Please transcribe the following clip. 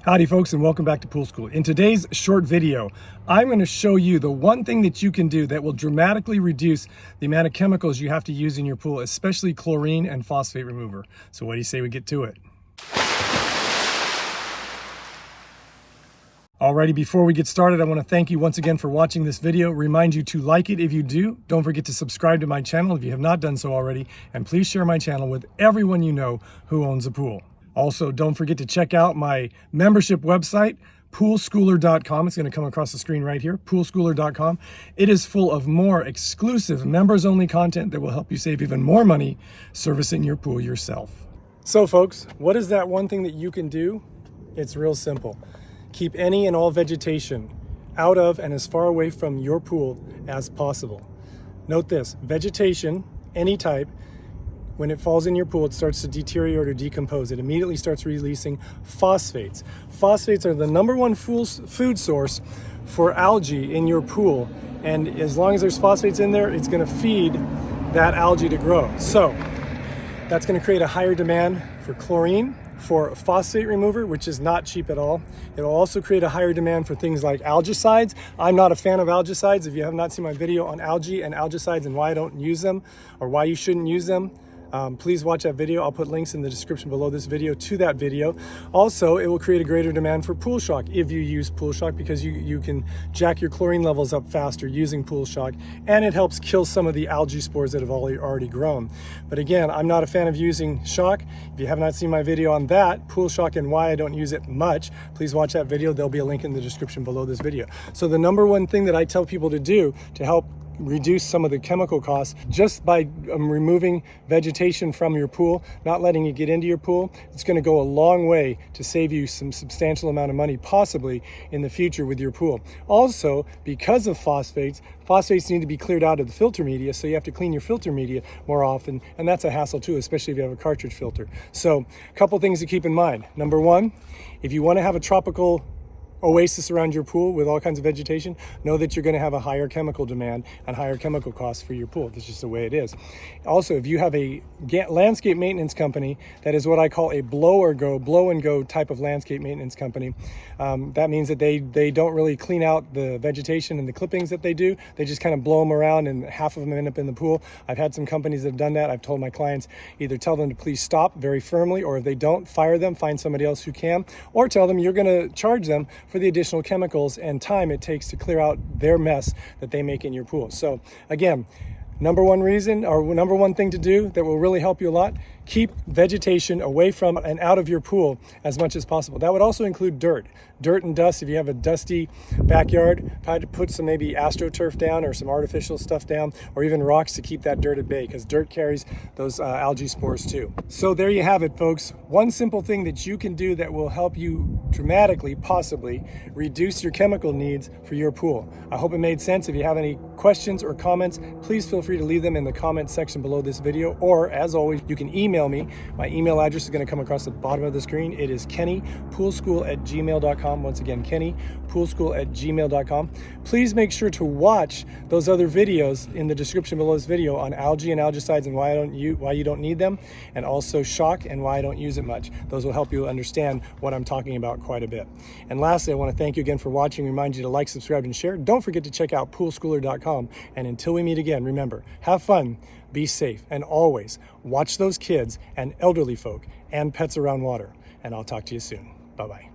Howdy folks, and welcome back to Pool School. In today's short video, I'm going to show you the one thing that you can do that will dramatically reduce the amount of chemicals you have to use in your pool, especially chlorine and phosphate remover. So what do you say we get to it? Alrighty, before we get started, I want to thank you once again for watching this video. Remind you to like it if you do. Don't forget to subscribe to my channel if you have not done so already. And please share my channel with everyone you know who owns a pool. Also, don't forget to check out my membership website, poolschooler.com. It's going to come across the screen right here, poolschooler.com. It is full of more exclusive members-only content that will help you save even more money servicing your pool yourself. So folks, what is that one thing that you can do? It's real simple. Keep any and all vegetation out of and as far away from your pool as possible. Note this, vegetation, any type, when it falls in your pool, it starts to deteriorate or decompose. It immediately starts releasing phosphates. Phosphates are the #1 food source for algae in your pool. And as long as there's phosphates in there, it's gonna feed that algae to grow. So that's gonna create a higher demand for chlorine, for phosphate remover, which is not cheap at all. It'll also create a higher demand for things like algicides. I'm not a fan of algicides. If you have not seen my video on algae and algicides and why I don't use them or why you shouldn't use them, please watch that video. I'll put links in the description below this video to that video. Also, it will create a greater demand for Pool Shock if you use Pool Shock, because you can jack your chlorine levels up faster using Pool Shock, and it helps kill some of the algae spores that have already grown. But again, I'm not a fan of using shock. If you have not seen my video on that, Pool Shock and why I don't use it much, please watch that video. There'll be a link in the description below this video. So the #1 thing that I tell people to do to help reduce some of the chemical costs, just by removing vegetation from your pool, not letting it get into your pool, it's going to go a long way to save you some substantial amount of money, possibly in the future with your pool. Also, because of phosphates need to be cleared out of the filter media, so you have to clean your filter media more often, and that's a hassle too, especially if you have a cartridge filter. So a couple things to keep in mind. #1, if you want to have a tropical oasis around your pool with all kinds of vegetation, know that you're going to have a higher chemical demand and higher chemical costs for your pool. That's just the way it is. Also, if you have a landscape maintenance company that is what I call a blow and go type of landscape maintenance company, that means that they don't really clean out the vegetation and the clippings that they do. They just kind of blow them around and half of them end up in the pool. I've had some companies that have done that. I've told my clients either tell them to please stop very firmly, or if they don't, fire them, find somebody else who can, or tell them you're going to charge them for the additional chemicals and time it takes to clear out their mess that they make in your pool. So again, #1 reason, or #1 thing to do that will really help you a lot, keep vegetation away from and out of your pool as much as possible. That would also include dirt and dust. If you have a dusty backyard, try to put some maybe AstroTurf down or some artificial stuff down, or even rocks to keep that dirt at bay, because dirt carries those algae spores too. So there you have it, folks. One simple thing that you can do that will help you dramatically, possibly, reduce your chemical needs for your pool. I hope it made sense. If you have any questions or comments, please feel free to leave them in the comment section below this video, or as always, you can email me. My email address is going to come across the bottom of the screen. It is kennypoolschool@gmail.com. Once again, kennypoolschool@gmail.com. Please make sure to watch those other videos in the description below this video on algae and algicides and why you don't need them, and also shock and why I don't use it much. Those will help you understand what I'm talking about quite a bit. And lastly, I want to thank you again for watching. Remind you to like, subscribe, and share. Don't forget to check out poolschooler.com. And until we meet again, remember, have fun, be safe, and always watch those kids and elderly folk and pets around water. And I'll talk to you soon. Bye-bye.